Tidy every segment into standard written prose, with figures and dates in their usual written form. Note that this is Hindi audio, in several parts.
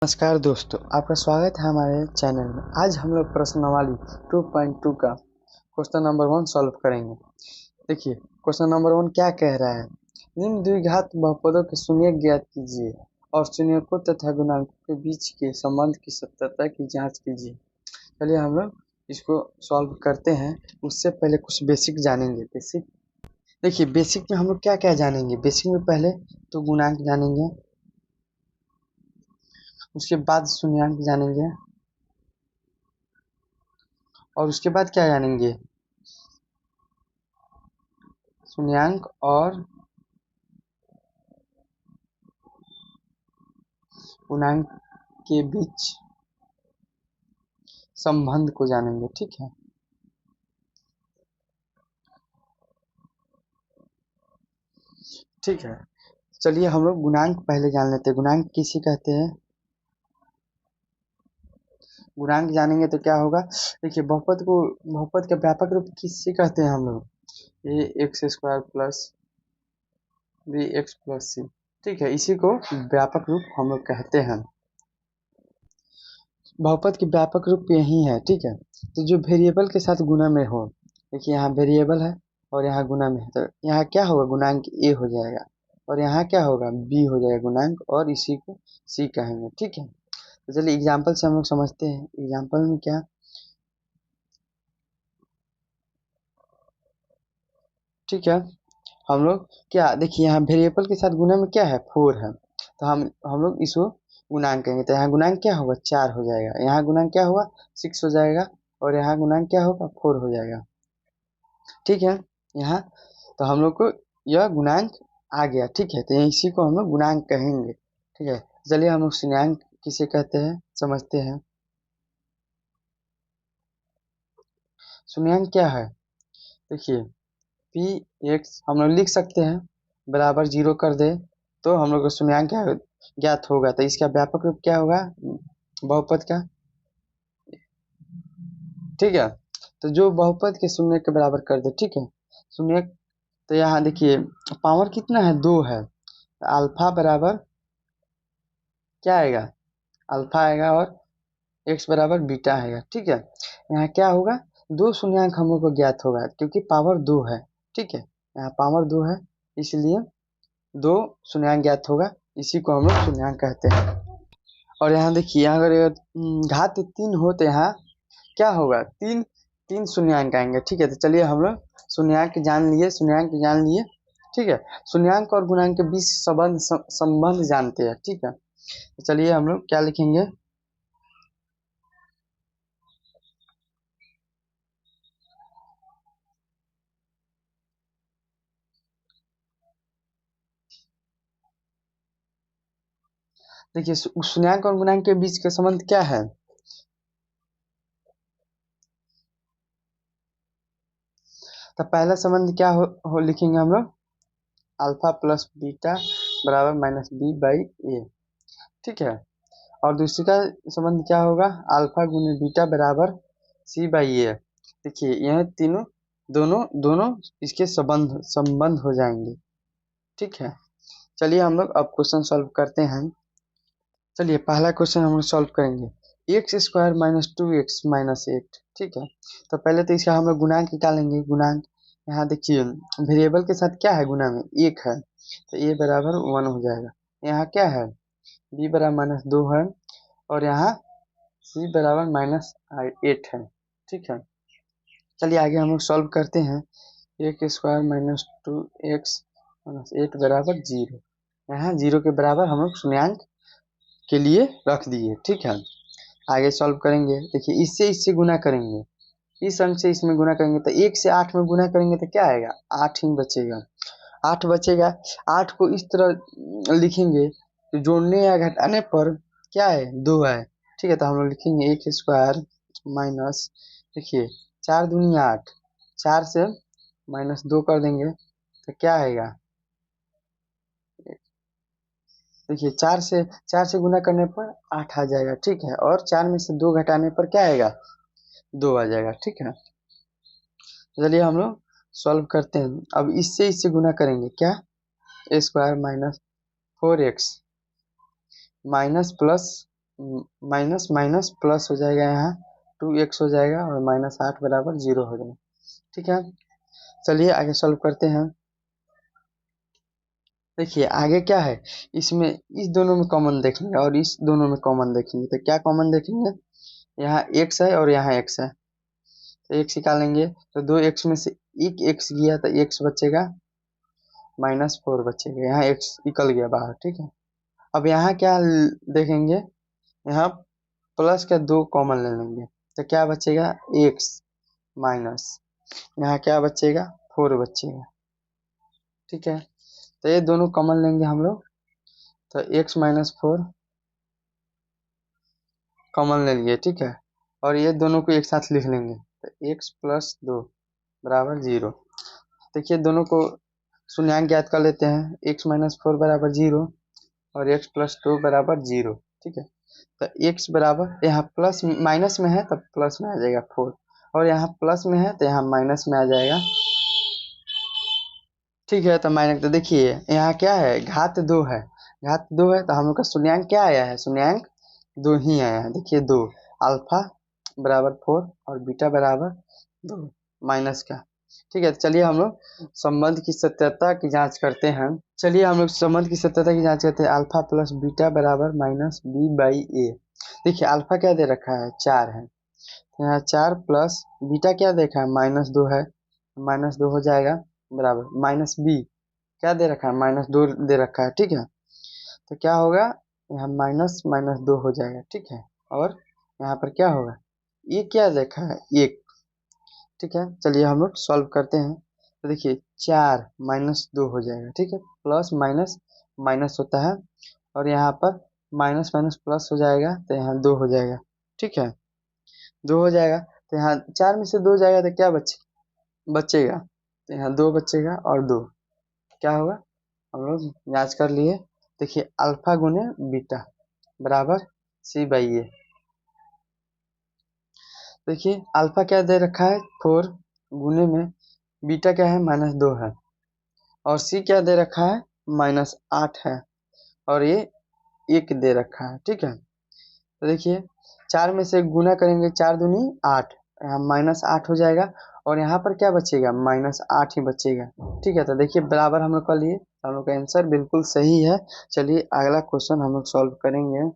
नमस्कार दोस्तों, आपका स्वागत है हमारे चैनल में। आज हम लोग प्रश्नावली 2.2 का क्वेश्चन नंबर 1 सॉल्व करेंगे। देखिए, क्वेश्चन नंबर 1 क्या कह रहा है। निम्न द्विघात बहुपदों के शून्यक ज्ञात कीजिए और शून्यकों तथा गुणांकों के बीच के संबंध की सत्यता की जांच कीजिए। चलिए हम लोग इसको सॉल्व करते हैं। उससे पहले कुछ बेसिक जानेंगे। देखिए, बेसिक में हम लोग क्या क्या जानेंगे। बेसिक में पहले तो गुणांक जानेंगे, उसके बाद शून्यंक जानेंगे और उसके बाद क्या जानेंगे, शून्यंक और पूर्णांक के बीच संबंध को जानेंगे। ठीक है, ठीक है। चलिए हम लोग गुणांक पहले जान लेते हैं। गुणांक किसे कहते हैं। गुणांक जानेंगे तो क्या होगा। देखिए, बहुपद का व्यापक रूप किससे कहते हैं हम लोग, A X square plus B X plus C. ठीक है, इसी को व्यापक रूप हम लोग कहते हैं। बहुपद के व्यापक रूप यही है। ठीक है, तो जो वेरिएबल के साथ गुणा में हो। देखिए, यहाँ वेरिएबल है और यहाँ गुणा में है, तो यहाँ क्या होगा, गुणांक ए हो जाएगा और यहाँ क्या होगा, बी हो जाएगा गुणांक, और इसी को सी कहेंगे। ठीक है, तो चलिए एग्जाम्पल से हम लोग समझते हैं। एग्जाम्पल में क्या, ठीक है, हम लोग क्या देखिए, यहाँ वेरिएबल के साथ गुणा में क्या है, 4 है, तो हम लोग इसको गुणांक कहेंगे। तो यहाँ गुणांक क्या होगा, 4 हो जाएगा। यहाँ गुणांक क्या होगा, 6 हो जाएगा और यहाँ गुणांक क्या होगा, 4 हो जाएगा। ठीक है, यहाँ तो हम लोग को यह गुणांक आ गया। ठीक है, तो इसी को हम लोग गुणांक कहेंगे। ठीक है, चलिए हम लोग शून्याङ्क किसे कहते हैं समझते हैं। शून्याङ्क क्या है, देखिए पी एक्स हम लोग लिख सकते हैं, बराबर 0 कर दे तो हम लोग को शून्याङ्क क्या ज्ञात होगा। तो इसका व्यापक रूप क्या होगा, बहुपद का। ठीक है, तो जो बहुपद के शून्य के बराबर कर दे। ठीक है, शून्य, तो यहाँ देखिए पावर कितना है, 2 है। अल्फा बराबर क्या आएगा, अल्फा आएगा और एक्स बराबर बीटा आएगा। ठीक है, यहाँ क्या होगा, 2 शून्याङ्क हम लोग को ज्ञात होगा क्योंकि पावर 2 है। ठीक है, यहाँ पावर 2 है इसलिए 2 शून्याङ्क ज्ञात होगा, इसी को हम लोग शून्याङ्क कहते हैं। और यहाँ देखिए, अगर घात 3 हो तो यहाँ क्या होगा, तीन शून्याङ्क आएंगे। ठीक है, तो चलिए हम लोग शून्याङ्क जान लिए। ठीक है, शून्याङ्क और गुणांक के बीच संबंध जानते हैं। ठीक है, तो चलिए हम लोग क्या लिखेंगे, देखिए शून्याङ्क और गुणांक के बीच का संबंध क्या है, तो पहला संबंध क्या हो लिखेंगे हम लोग, अल्फा प्लस बीटा बराबर माइनस बी बाई ए। ठीक है, और दूसरी का संबंध क्या होगा, अल्फा गुने बीटा बराबर सी बाई ए। देखिए यह तीनों दोनों दोनों इसके संबंध हो जाएंगे। ठीक है, चलिए हम लोग अब क्वेश्चन सॉल्व करते हैं। चलिए पहला क्वेश्चन हम लोग सॉल्व करेंगे, x square minus 2x minus 8। ठीक है, तो पहले तो इसका हम लोग गुणांक निकालेंगे। गुणांक यहाँ देखिए वेरिएबल के साथ क्या है, गुणा में 1 है, तो a बराबर 1 हो जाएगा। यहाँ क्या है, b बराबर माइनस 2 है और यहाँ c बराबर माइनस 8 है। ठीक है, चलिए आगे हम लोग सॉल्व करते हैं। X square minus 2x minus 8 बराबर 0। यहाँ 0 के बराबर हम लोग शून्याङ्क के लिए रख दिए। ठीक है, आगे सॉल्व करेंगे। देखिए इससे गुना करेंगे, इस अंक से इसमें गुना करेंगे तो 1 से 8 में गुना करेंगे तो क्या आएगा, 8 ही बचेगा। 8 बचेगा, 8 को इस तरह लिखेंगे तो जोड़ने या घटाने पर क्या है, 2 है। ठीक है, तो हम लोग लिखेंगे एक्स स्क्वायर माइनस, देखिए 4 दूनी 8, 4 से माइनस 2 कर देंगे तो क्या आएगा, देखिए 4 से गुना करने पर 8 आ जाएगा। ठीक है, और 4 में से 2 घटाने पर क्या आएगा, 2 आ जाएगा। ठीक है, चलिए हम लोग सॉल्व करते हैं। अब इससे गुना करेंगे, क्या, A square minus 4x minus plus minus minus plus हो जाएगा, यहाँ 2x हो जाएगा और -8 बराबर 0 हो जाएगा। ठीक है, चलिए आगे सॉल्व करते हैं। देखिए आगे क्या है, इसमें इस दोनों में कॉमन देखेंगे और इस दोनों में कॉमन देखेंगे, तो क्या कॉमन देखेंगे, यहाँ x है और यहाँ x है, तो x निकालेंगे तो 2x में से एक x गया तो x बचेगा, -4 बचेगा, यहाँ x निकल गया बाहर। ठीक है, अब यहाँ क्या देखेंगे, यहाँ प्लस का 2 कॉमन ले लेंगे तो क्या बचेगा, x माइनस, यहाँ क्या बचेगा, 4 बचेगा। ठीक है, तो ये दोनों कॉमन लेंगे हम लोग, तो x -4 कॉमन ले लिए। ठीक है, और ये दोनों को एक साथ लिख लेंगे, तो x + 2 बराबर 0। देखिए दोनों को शून्यांक ज्ञात कर लेते हैं, x -4 बराबर 0 और x + 2 बराबर 0। ठीक है, तो x बराबर, यहाँ प्लस माइनस में है तब प्लस में आ जाएगा 4, और यहाँ प्लस में है तो यहाँ माइनस में आ जाएगा। ठीक है, तो माइनस, तो देखिए यहाँ क्या है, घात 2 है, घात 2 है तो हम लोग का शून्यांक क्या आया है, शून्यांक 2 ही आया है। देखिए 2, अल्फा बराबर 4 और बीटा बराबर 2 माइनस का। ठीक है, तो चलिए हम लोग संबंध की सत्यता की जांच करते हैं। चलिए हम लोग संबंध की सत्यता की जांच करते हैं, अल्फा प्लस बीटा बराबर -b/a। देखिए अल्फा क्या दे रखा है, 4 है, तो यहाँ 4 प्लस बीटा क्या देखा है, -2 है, -2 हो जाएगा बराबर -b क्या दे रखा है, -2 दे रखा है। ठीक है, तो क्या होगा, यहाँ माइनस माइनस 2 हो जाएगा। ठीक है, और यहाँ पर क्या होगा, ये क्या देखा है, 1। ठीक है, चलिए हम लोग सॉल्व करते हैं, तो देखिए 4 -2 हो जाएगा। ठीक है, प्लस माइनस माइनस होता है, और यहाँ पर माइनस माइनस प्लस हो जाएगा तो यहाँ 2 हो जाएगा। ठीक है, 2 हो जाएगा, तो यहाँ 4 में से 2 जाएगा तो क्या बचेगा, तो यहाँ 2 बचेगा और 2 क्या होगा, हम लोग जांच कर लिए। देखिए अल्फा गुने बीटा बराबर c/a। देखिए अल्फा क्या दे रखा है, 4 गुने में बीटा क्या है, -2 है, और c क्या दे रखा है, -8 है, और ये 1 दे रखा है। ठीक है, तो देखिए 4 में से गुना करेंगे, 4 दूनी 8, यहाँ -8 हो जाएगा, और यहाँ पर क्या बचेगा, -8 ही बचेगा। ठीक है, तो देखिए बराबर हम लोग कर लिए, हम लोग का आंसर बिल्कुल सही है। चलिए अगला क्वेश्चन हम लोग सॉल्व करेंगे।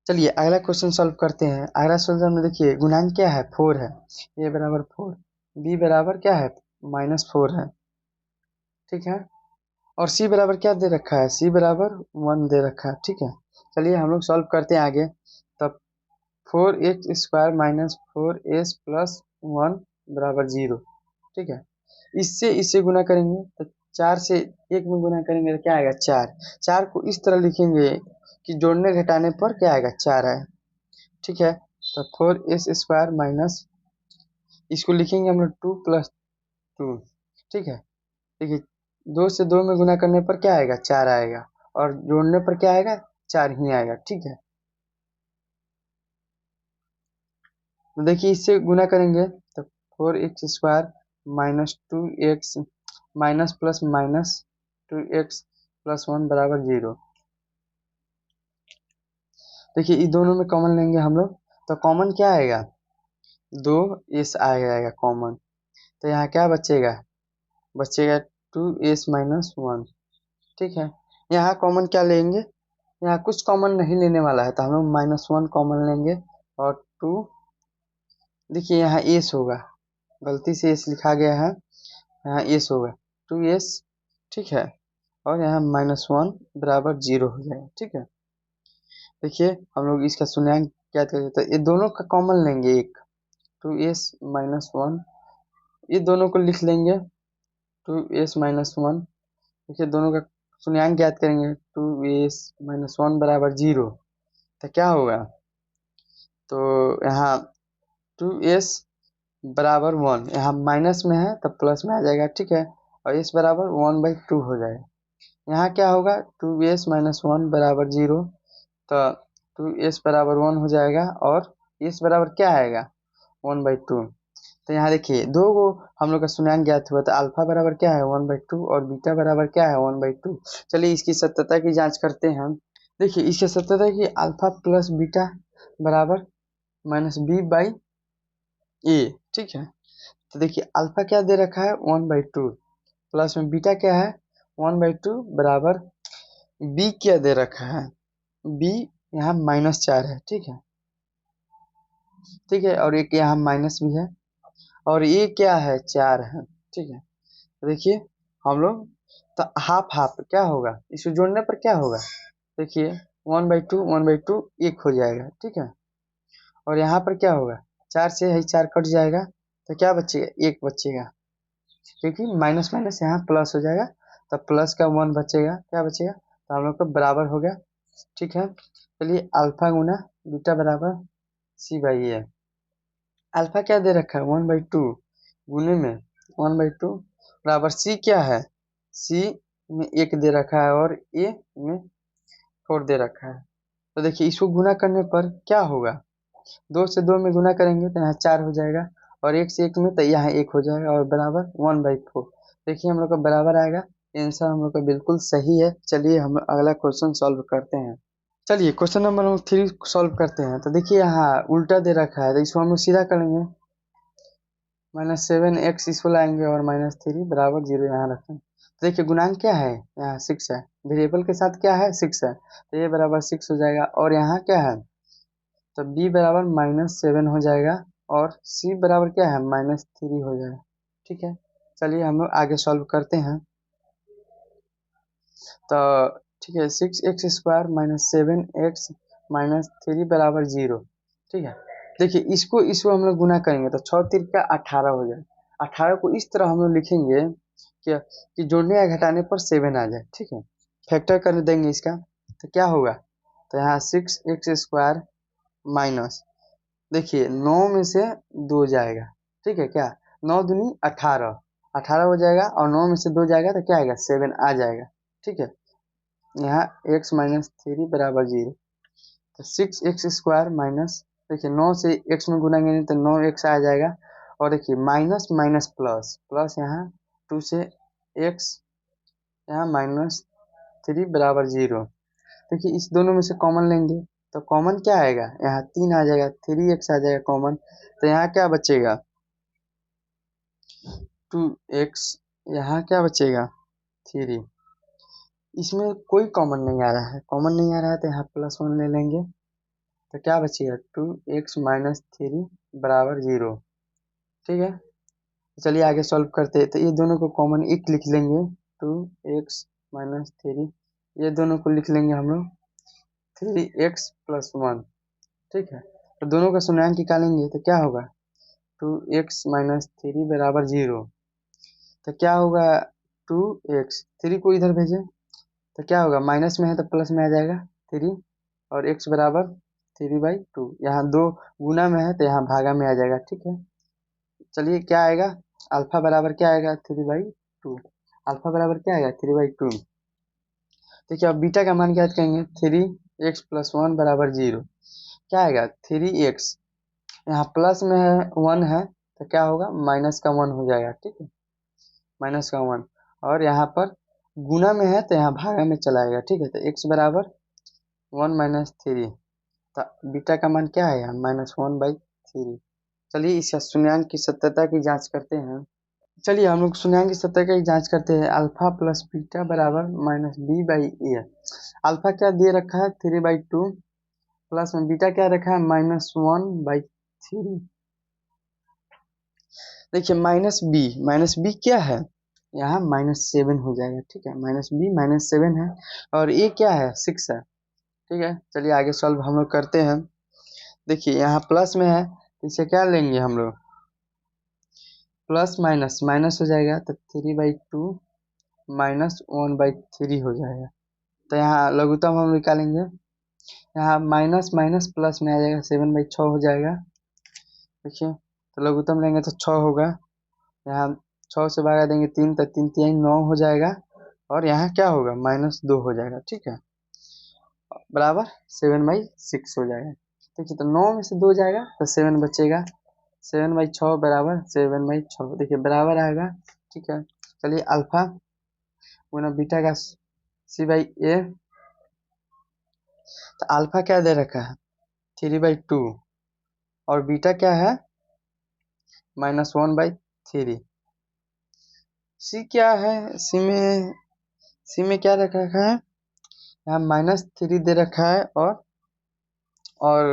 चलिए अगला क्वेश्चन सॉल्व करते हैं। अगला क्वेश्चन में देखिए गुणांक क्या है, 4 है, a बराबर 4, b बराबर क्या है, -4 है। ठीक है, और c बराबर क्या दे रखा है, c बराबर 1 दे रखा है। ठीक है, चलिए हम लोग सॉल्व करते हैं आगे। तब 4x² -4s + 1 बराबर 0। ठीक है, इससे इससे गुना करेंगे तो 4 से 1 में गुना करेंगे तो क्या आएगा, 4। 4 को इस तरह लिखेंगे कि जोड़ने घटाने पर क्या आएगा, 4 आए। ठीक है, तो 4s² माइनस, इसको लिखेंगे हम लोग 2 + 2। ठीक है, देखिए 2 से 2 में गुना करने पर क्या आएगा, 4 आएगा, और जोड़ने पर क्या आएगा, 4 ही आएगा। ठीक है, तो देखिए इससे गुना करेंगे तो 4x² -2x minus plus minus 2x + 1 बराबर 0। देखिए इस दोनों में कॉमन लेंगे हम लोग, तो कॉमन क्या आएगा, 2s आ जाएगा कॉमन, तो यहाँ क्या बचेगा, बचेगा 2s - 1। ठीक है, यहाँ कॉमन क्या लेंगे, यहाँ कुछ कॉमन नहीं लेने वाला है, तो हम लोग -1 कॉमन लेंगे, और 2, देखिए यहाँ s होगा, गलती से s लिखा गया है, यहाँ s होगा 2s। ठीक है, और यहाँ -1 बराबर 0 हो जाएगा। ठीक है, देखिए हम लोग इसका शून्यांक क्या करेंगे, तो ये दोनों का कॉमन लेंगे, एक 2s - 1, ये दोनों को लिख लेंगे 2s - 1। देखिए दोनों का शून्यांक ज्ञात करेंगे, 2s - 1 बराबर 0, तो क्या होगा, तो यहाँ 2s बराबर 1, यहाँ माइनस में है तब प्लस में आ जाएगा। ठीक है, और s बराबर 1/2 हो जाएगा। यहाँ क्या होगा, 2s - 1 बराबर 0, तो 2s बराबर 1 हो जाएगा, और s बराबर क्या आएगा, 1/2। तो यहाँ देखिए दो को हम लोग का शून्यांक ज्ञात हुआ, तो अल्फा बराबर क्या है, 1/2, और बीटा बराबर क्या है, 1/2। चलिए इसकी सत्यता की जांच करते हैं। देखिए इसके सत्य है कि अल्फा प्लस बीटा बराबर माइनस बी बाई ए, ठीक है। तो देखिए अल्फा क्या दे रखा है 1/2, प्लस में बीटा क्या है 1/2 बराबर बी क्या दे रखा है, बी यहाँ -4 है, ठीक है, ठीक है, और एक यहाँ माइनस भी है, और ये क्या है 4 है, ठीक है। तो देखिए हम लोग तो हाफ हाफ क्या होगा, इसको जोड़ने पर क्या होगा, देखिए 1/2 एक हो जाएगा, ठीक है, और यहाँ पर क्या होगा 4 से है 4 कट जाएगा, तो क्या बचेगा एक बचेगा, क्योंकि माइनस माइनस यहाँ प्लस हो जाएगा, तो प्लस का 1 बचेगा, क्या बचेगा, तो हम लोग का बराबर हो गया, ठीक है। चलिए अल्फा गुना बीटा बराबर सी बाई ए, अल्फा क्या दे रखा है 1/2 गुने में 1/2 बराबर सी क्या है, सी में एक दे रखा है और ए में 4 दे रखा है। तो देखिए इसको गुना करने पर क्या होगा, 2 से 2 में गुना करेंगे तो यहाँ 4 हो जाएगा, और 1 से 1 में तो यहाँ 1 हो जाएगा, और बराबर 1/4। देखिए हम लोग का बराबर आएगा, आंसर हम लोग का बिल्कुल सही है। चलिए हम अगला क्वेश्चन सॉल्व करते हैं। चलिए क्वेश्चन नंबर 3 सॉल्व करते हैं। तो देखिए यहाँ उल्टा दे रखा है, तो इसको हम लोग सीधा करेंगे, -7x इसको लाएंगे और -3 बराबर 0 यहाँ रखें। तो देखिए गुणांक क्या है, यहाँ 6 है, वेरिएबल के साथ क्या है 6 है, तो ये बराबर 6 हो जाएगा, और यहाँ क्या है, तो b बराबर -7 हो जाएगा, और c बराबर क्या है -3 हो जाएगा, ठीक है। चलिए हम लोग आगे सॉल्व करते हैं। तो ठीक है 6x² -7x -3 बराबर 0, ठीक है। देखिए इसको हम लोग गुना करेंगे तो 6 3 का 18 हो जाए, 18 को इस तरह हम लोग लिखेंगे कि जोड़ने या घटाने पर 7 आ जाए, ठीक है, फैक्टर कर देंगे इसका, तो क्या होगा, तो यहाँ 6x² माइनस, देखिए 9 में से 2 जाएगा, ठीक है, क्या 9 दूनी 18, 18 हो जाएगा, और 9 में से 2 जाएगा तो क्या आएगा 7 आ जाएगा, ठीक है। यहाँ x -3 बराबर 0, तो 6x² माइनस, देखिए 9 से x में गुना करेंगे तो 9x आ जाएगा, और देखिए माइनस माइनस प्लस, प्लस यहाँ 2 से x, यहाँ -3 बराबर 0। देखिए इस दोनों में से कॉमन लेंगे तो कॉमन क्या आएगा, यहाँ 3 आ जाएगा, 3x आ जाएगा कॉमन, तो यहाँ क्या बचेगा 2x, यहाँ क्या बचेगा 3, इसमें कोई कॉमन नहीं आ रहा है, कॉमन नहीं आ रहा है तो यहाँ +1 ले लेंगे, तो क्या बचेगा 2x -3 बराबर 0, ठीक है। चलिए आगे सॉल्व करते हैं। तो ये दोनों को कॉमन एक लिख लेंगे, 2x -3, ये दोनों को लिख लेंगे हम लोग 3x + 1, ठीक है। तो दोनों का शून्यांक निकालेंगे तो क्या होगा 2x -3 बराबर 0, तो क्या होगा 2x, 3 को इधर भेजें तो क्या होगा, माइनस में है तो प्लस में आ जाएगा 3, और x बराबर 3/2, यहाँ 2 गुना में है तो यहाँ भागा में आ जाएगा, ठीक है। चलिए क्या आएगा, अल्फा बराबर क्या आएगा 3/2, अल्फा बराबर क्या आएगा 3/2। देखिए अब बीटा का मान ज्ञात करेंगे, 3x + 1 बराबर 0, क्या आएगा 3x, यहाँ प्लस में है 1 है तो क्या होगा माइनस का 1 हो जाएगा, ठीक है, माइनस का 1, और यहाँ पर गुना में है तो यहाँ भागा में चला आएगा, ठीक है, तो x बराबर 1 - 3, तो बीटा का मान क्या है यहाँ -1/3। चलिए इस शून्यांक की सत्यता की जांच करते हैं। चलिए हम लोग शून्यांक की सत्ता की जांच करते हैं, अल्फा प्लस बीटा बराबर -b/a। अल्फा क्या दे रखा है 3/2, प्लस में बीटा क्या रखा है -1/3। देखिए माइनस बी क्या है, यहाँ -7 हो जाएगा, ठीक है, -b -7 है, और ये क्या है 6 है, ठीक है। चलिए आगे सॉल्व हम लोग करते हैं। देखिए यहाँ प्लस में है तो इसे क्या लेंगे हम लोग, प्लस माइनस माइनस हो जाएगा, तो 3/2 -1/3 हो जाएगा, तो यहाँ लघुत्तम हम निकालेंगे, यहाँ माइनस माइनस प्लस में आ जाएगा, 7/6 हो जाएगा, देखिए, तो लघुत्तम लेंगे तो 6 होगा, यहाँ 6 से भागा देंगे 3, तो 3 3 9 हो जाएगा, और यहाँ क्या होगा -2 हो जाएगा, ठीक है, बराबर 7/6 हो जाएगा, ठीक है। तो 9 में से 2 जाएगा तो 7 बचेगा, 7/6 बराबर 7/6, देखिए बराबर आएगा, ठीक है। चलिए अल्फा गुना बीटा का c/a तो अल्फा क्या दे रखा है 3/2 और बीटा क्या है -1/3। सी क्या है सी में क्या रखा है यहाँ -3 दे रखा है और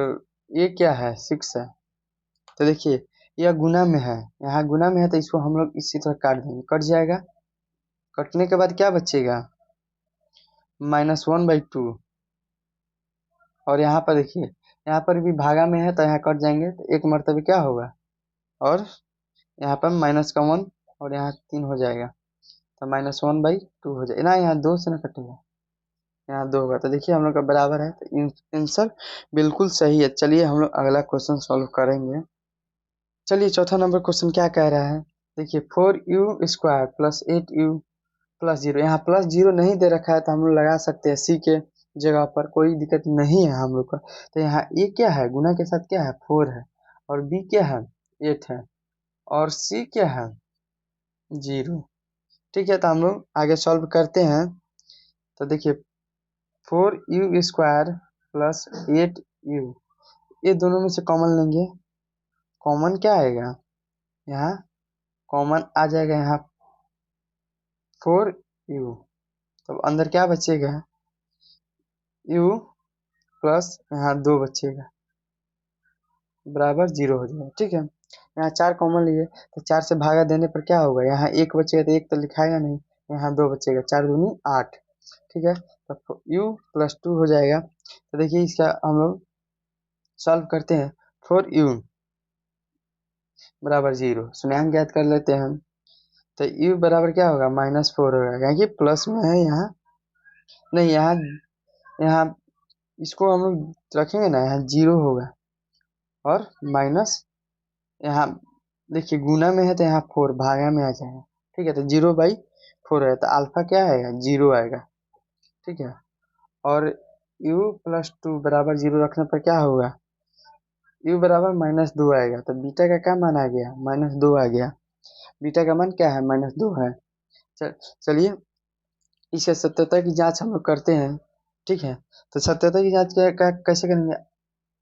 ये क्या है 6 है। तो देखिए यह गुना में है यहाँ गुना में है तो इसको हम लोग इसी तरह काट देंगे कट जाएगा। कटने के बाद क्या बचेगा -1/2 और यहाँ पर देखिए यहाँ पर भी भागा में है तो यहाँ कट जाएंगे तो एक मरतबे क्या होगा और यहाँ पर -1 और यहाँ 3 हो जाएगा तो -1/2 हो जाएगा ना यहाँ 2 से ना कटेगा यहाँ 2 होगा तो देखिए हम लोग का बराबर है तो आंसर बिल्कुल सही है। चलिए हम लोग अगला क्वेश्चन सॉल्व करेंगे। चलिए चौथा नंबर क्वेश्चन क्या कह रहा है देखिए 4u² + 8u + 0 यहाँ +0 नहीं दे रखा है तो हम लोग लगा सकते हैं सी के जगह पर कोई दिक्कत नहीं है हम लोग का। तो यहाँ ए क्या है गुना के साथ क्या है 4 है और बी क्या है 8 है और सी क्या है 0। ठीक है तो हम लोग आगे सॉल्व करते हैं। तो देखिए 4u² + 8u ये दोनों में से कॉमन लेंगे। कॉमन क्या आएगा यहाँ कॉमन आ जाएगा यहाँ 4u तो अंदर क्या बचेगा u प्लस यहाँ 2 बचेगा बराबर 0 हो जाएगा। ठीक है यहाँ 4 कॉमन लिए तो 4 से भागा देने पर क्या होगा यहाँ 1 बचेगा तो 1 तो लिखाएगा नहीं यहाँ 2 बचेगा 4 दूनी 8। ठीक है तो u + 2 हो जाएगा। तो देखिए इसका हम लोग सॉल्व करते हैं 4u बराबर 0 शून्यांक ज्ञात कर लेते हैं हम। तो u बराबर क्या होगा -4 होगा क्योंकि प्लस में है यहाँ नहीं यहाँ यहाँ इसको हम लोग रखेंगे ना यहाँ 0 होगा और माइनस यहाँ देखिए गुना में है तो यहाँ 4 भागा में आ जाएगा। ठीक है तो 0/4 है तो अल्फा क्या आएगा 0 आएगा। ठीक है और u + 2 बराबर 0 रखने पर क्या होगा u बराबर -2 आएगा तो बीटा का क्या मान आ गया -2 आ गया। बीटा का मान क्या है -2 है। चलिए इसके सत्यता की जांच हम लोग करते हैं। ठीक है तो सत्यता की जांच कैसे करेंगे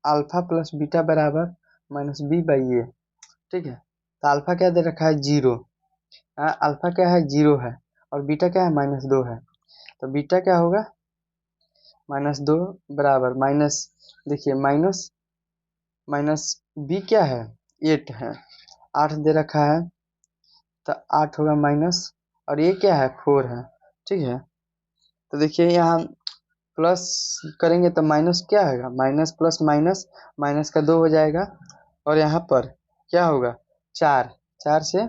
अल्फा प्लस बीटा बराबर -b/a। ठीक है तो अल्फा क्या दे रखा है 0 अल्फा क्या है 0 है और बीटा क्या है -2 है तो बीटा क्या होगा -2 बराबर माइनस देखिए माइनस बी क्या है 8 है 8 दे रखा है तो 8 होगा माइनस और ये क्या है 4 है। ठीक है तो देखिए यहाँ प्लस करेंगे तो माइनस क्या आएगा माइनस प्लस माइनस माइनस का 2 हो जाएगा और यहाँ पर क्या होगा 4 4 से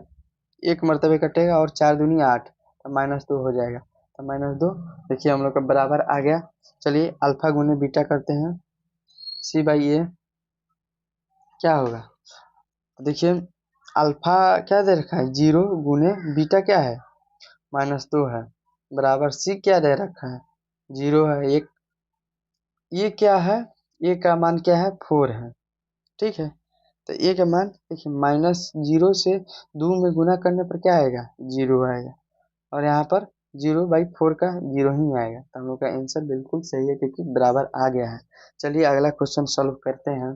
एक मरतबे कटेगा और 4 दूनी 8 तो -2 हो जाएगा तो -2 देखिए हम लोग का बराबर आ गया। चलिए अल्फा गुने बीटा करते हैं c/a क्या होगा देखिए अल्फा क्या दे रखा है 0 गुने बीटा क्या है -2 है बराबर सी क्या दे रखा है 0 है एक ये क्या है ए का मान क्या है 4 है। ठीक है तो ए का मान देखिए -0 से 2 में गुना करने पर क्या आएगा 0 आएगा और यहाँ पर 0/4 का 0 ही आएगा तो हम लोग का आंसर बिल्कुल सही है क्योंकि बराबर आ गया है। चलिए अगला क्वेश्चन सॉल्व करते हैं।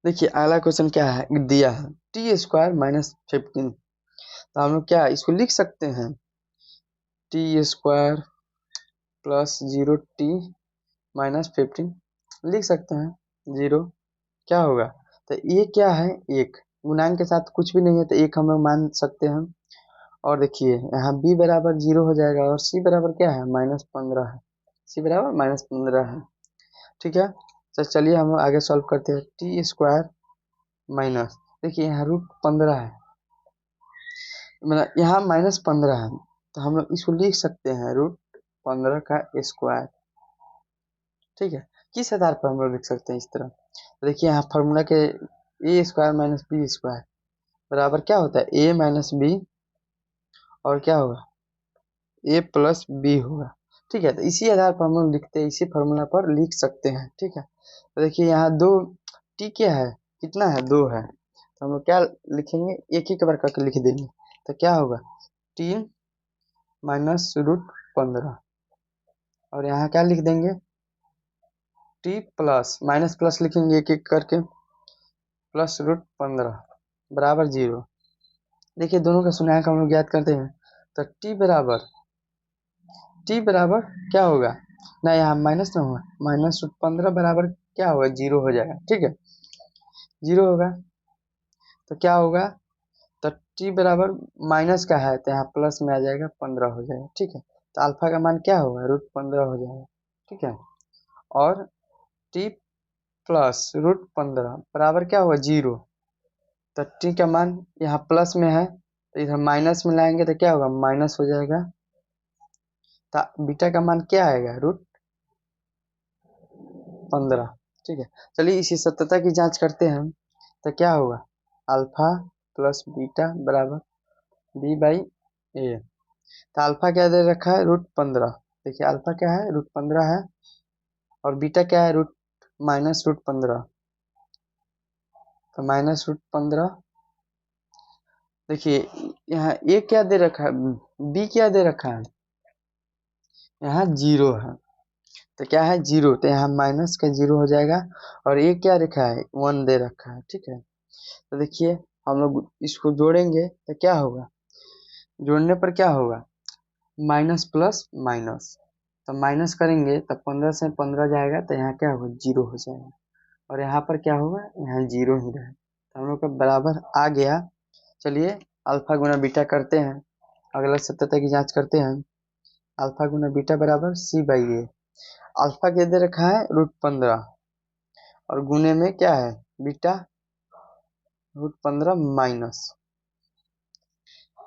देखिए अगला क्वेश्चन क्या है दिया है t² - 15 तो हम लोग क्या इसको लिख सकते हैं t² + 0t - 15 लिख सकते हैं 0 क्या होगा तो ये क्या है एक गुणांक के साथ कुछ भी नहीं है तो एक हम लोग मान सकते हैं और देखिए यहाँ b बराबर 0 हो जाएगा और c बराबर क्या है -15 है c बराबर -15 है। ठीक है तो चलिए हम लोग आगे सॉल्व करते हैं t² माइनस देखिए यहाँ √15 है मतलब यहाँ -15 है तो हम लोग इसको लिख सकते हैं √15 का स्क्वायर। ठीक है किस आधार पर हम लोग लिख सकते हैं इस तरह तो देखिए यहाँ फॉर्मूला के a² - b² बराबर क्या होता है a - b और क्या होगा a + b होगा। ठीक है तो इसी आधार पर हम लोग लिखते हैं इसी फॉर्मूला पर लिख सकते हैं। ठीक है तो देखिए यहाँ 2 t क्या है कितना है 2 है तो हम लोग क्या लिखेंगे एक ही बार करके लिख देंगे तो क्या होगा 3 - √15 और यहाँ क्या लिख देंगे टी प्लस माइनस प्लस लिखेंगे एक एक करके, प्लस रूट 15 बराबर 0। देखिए दोनों का शून्यंक हम लोग याद करते हैं, तो टी बराबर क्या होगा ना, यहाँ माइनस ना होगा, माइनस रूट 15 बराबर क्या होगा, 0 हो जाएगा। ठीक है, 0 होगा तो क्या होगा, तो टी बराबर माइनस का है तो यहाँ प्लस में आ जाएगा, 15 हो जाएगा। ठीक है, तो अल्फा का मान क्या होगा, रूट 15 हो जाएगा। ठीक है, और टी प्लस रूट 15 बराबर क्या होगा, 0। तो टी का मान यहाँ प्लस में है तो इधर माइनस में लाएंगे तो क्या होगा, माइनस हो जाएगा। तो बीटा का मान क्या आएगा, रूट 15। ठीक है, चलिए इसी सत्यता की जांच करते हैं तो क्या होगा, अल्फा प्लस बीटा बराबर बी बाई ए। तो अल्फा क्या दे रखा है, रूट 15। देखिए अल्फा क्या है, रूट 15 है, और बीटा क्या है, रूट माइनस रूट 15। तो माइनस रूट 15, देखिए यहाँ ए क्या दे रखा है, बी क्या दे रखा है, यहाँ 0 है तो क्या है, 0, तो यहाँ माइनस का 0 हो जाएगा। और ए क्या रखा है, 1 दे रखा है। ठीक है, तो देखिए हम लोग इसको जोड़ेंगे तो क्या होगा, जोड़ने पर क्या होगा, माइनस प्लस माइनस, तो माइनस करेंगे तो 15 से 15 जाएगा तो यहाँ क्या होगा, 0 हो जाएगा। और यहाँ पर क्या होगा, यहाँ 0 ही रहे, तो हम लोग का बराबर आ गया। चलिए अल्फा गुना बीटा करते हैं, अगला सत्यता की जांच करते हैं। अल्फा गुना बीटा बराबर सी बाई ए। अल्फा के दे रखा है रूट 15 और गुने में क्या है, बीटा रूट 15 माइनस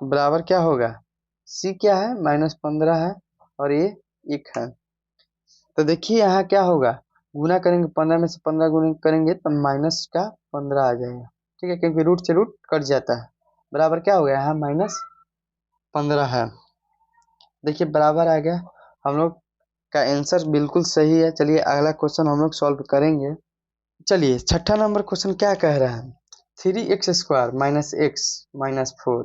बराबर क्या होगा, सी क्या है, -15 है और ये 1 है। तो देखिए यहाँ क्या होगा, गुना करेंगे 15 में से 15 गुना करेंगे तो माइनस का 15 आ जाएगा। ठीक है, क्योंकि रूट से रूट कट जाता है, बराबर क्या हो गया, यहाँ -15 है। देखिए बराबर आ गया, हम लोग का आंसर बिल्कुल सही है। चलिए अगला क्वेश्चन हम लोग सॉल्व करेंगे। चलिए छठा नंबर क्वेश्चन क्या कह रहा है, 3x² माइनस एक्स माइनस 4।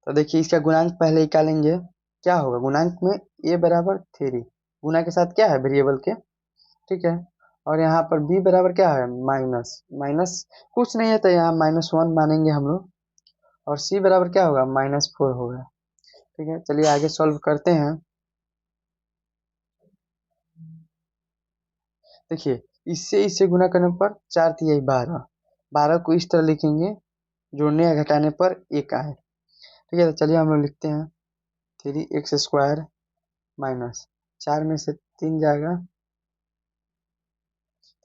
तो देखिए इसका गुणांक पहले निकालेंगे, क्या होगा, गुणांक में a बराबर 3, गुना के साथ क्या है, वेरिएबल के। ठीक है, और यहाँ पर b बराबर क्या है, माइनस, माइनस कुछ नहीं है तो यहाँ -1 मानेंगे हम लोग, और c बराबर क्या होगा, -4 होगा। ठीक है, चलिए आगे सॉल्व करते हैं। देखिए इससे इससे गुना करने पर 4 तिहाई 12, 12 को इस तरह लिखेंगे, जोड़ने या घटाने पर 1 आए। ठीक है, तो चलिए हम लोग लिखते हैं 3x² माइनस 4 में से 3 जाएगा,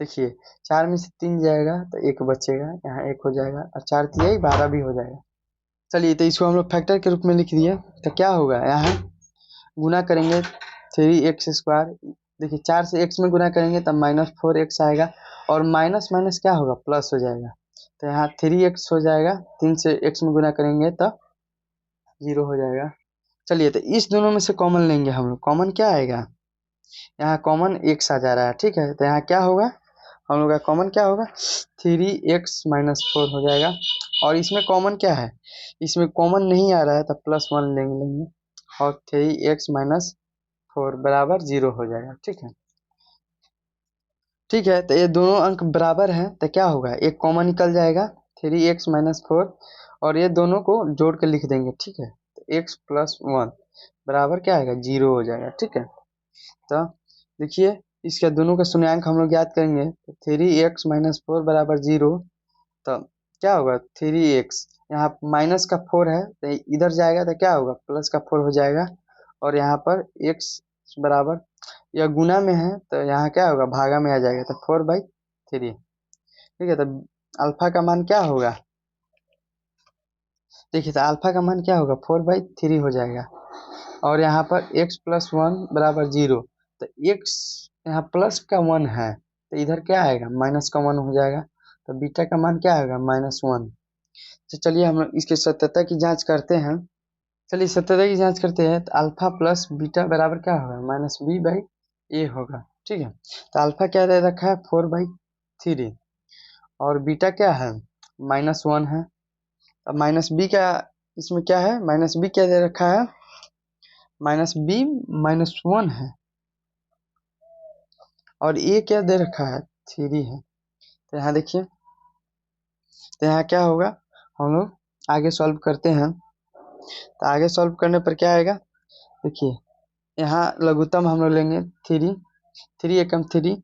देखिए 4 में से 3 जाएगा तो 1 बचेगा, यहाँ 1 हो जाएगा, और 4 तिहाई 12 भी हो जाएगा। चलिए तो इसको हम लोग फैक्टर के रूप में लिख दिए, तो क्या होगा, यहाँ गुना करेंगे 3x², देखिए 4 से x में गुना करेंगे तब -4x आएगा, और माइनस माइनस क्या होगा, प्लस हो जाएगा, तो यहाँ 3x हो जाएगा, 3 से x में गुना करेंगे तब 0 हो जाएगा। चलिए तो इस दोनों में से कॉमन लेंगे हम लोग, कॉमन क्या आएगा, यहाँ कॉमन x आ जा रहा है। ठीक है, तो यहाँ क्या होगा, हम लोग का कॉमन क्या होगा, 3x-4 हो जाएगा। और इसमें कॉमन क्या है, इसमें कॉमन नहीं आ रहा है तो +1 लेंगे, और 3x-4 बराबर 0 हो जाएगा। ठीक है, ठीक है, तो ये दोनों अंक बराबर हैं तो क्या होगा, एक कॉमन निकल जाएगा 3x-4, और ये दोनों को जोड़ के लिख देंगे। ठीक है, तो x+1 बराबर क्या आएगा, 0 हो जाएगा। ठीक है, तो देखिए इसका दोनों का शून्यंक हम लोग याद करेंगे, तो 3x-4 बराबर 0, तो क्या होगा, 3x, यहाँ माइनस का 4 है तो इधर जाएगा तो क्या होगा, प्लस का 4 हो जाएगा, और यहाँ पर x बराबर, यह गुना में है तो यहाँ क्या होगा, भागा में आ जाएगा, तो 4/3। ठीक है, तो अल्फा का मान क्या होगा, देखिए तो अल्फा का मान क्या होगा, 4/3 हो जाएगा, और यहाँ पर x+1 बराबर 0, तो x यहाँ प्लस का 1 है तो इधर क्या आएगा, माइनस का 1 हो जाएगा, तो बीटा का मान क्या आएगा, -1। तो चलिए हम लोग इसके सत्यता की जांच करते हैं। चलिए सत्यता की जांच करते हैं, तो अल्फा प्लस बीटा बराबर क्या होगा, -b/a होगा। ठीक है, तो अल्फा क्या दे रखा है, 4/3, और बीटा क्या है, -1 है। अब माइनस बी का इसमें क्या है, माइनस बी क्या दे रखा है, -b -1 है, और ये क्या दे रखा है, 3 है। तो यहाँ देखिए, तो यहाँ क्या होगा, हम लोग आगे सॉल्व करते हैं। तो आगे सॉल्व करने पर क्या आएगा, देखिए यहाँ लघुत्तम हम लोग लेंगे 3, 3 एकम 3,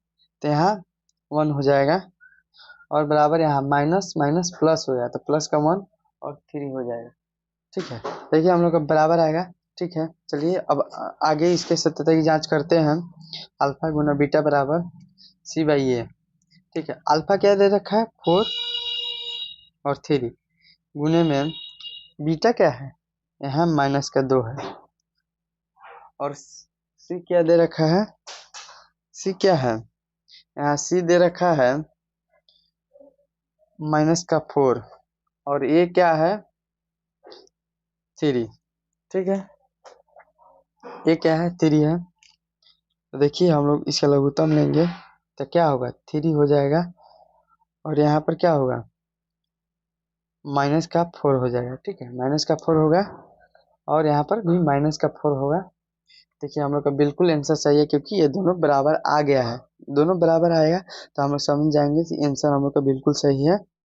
तो यहाँ 1 हो जाएगा, और बराबर यहाँ माइनस माइनस प्लस हो जाएगा, तो प्लस का 1 और 3 हो जाएगा। ठीक है, देखिए हम लोग का बराबर आएगा। ठीक है, चलिए अब आगे इसके सत्यता की जांच करते हैं। अल्फा गुना बीटा बराबर C/A। ठीक है, अल्फा क्या दे रखा है, 4 और 3, गुने में बीटा क्या है, यहाँ माइनस का 2 है, और C क्या दे रखा है, C क्या है, यहाँ C दे रखा है माइनस का 4, और A क्या है, 3। ठीक है, A क्या है, 3 है। तो देखिए हम लोग इसका लघुत्तम लेंगे तो क्या होगा, 3 हो जाएगा, और यहाँ पर क्या होगा, माइनस का 4 हो जाएगा। ठीक है, माइनस का 4 होगा, और यहाँ पर भी माइनस का 4 होगा। देखिए हम लोग का बिल्कुल आंसर सही है, क्योंकि ये दोनों बराबर आ गया है। दोनों बराबर आएगा तो हम लोग समझ जाएंगे कि आंसर हम लोग का बिल्कुल सही है।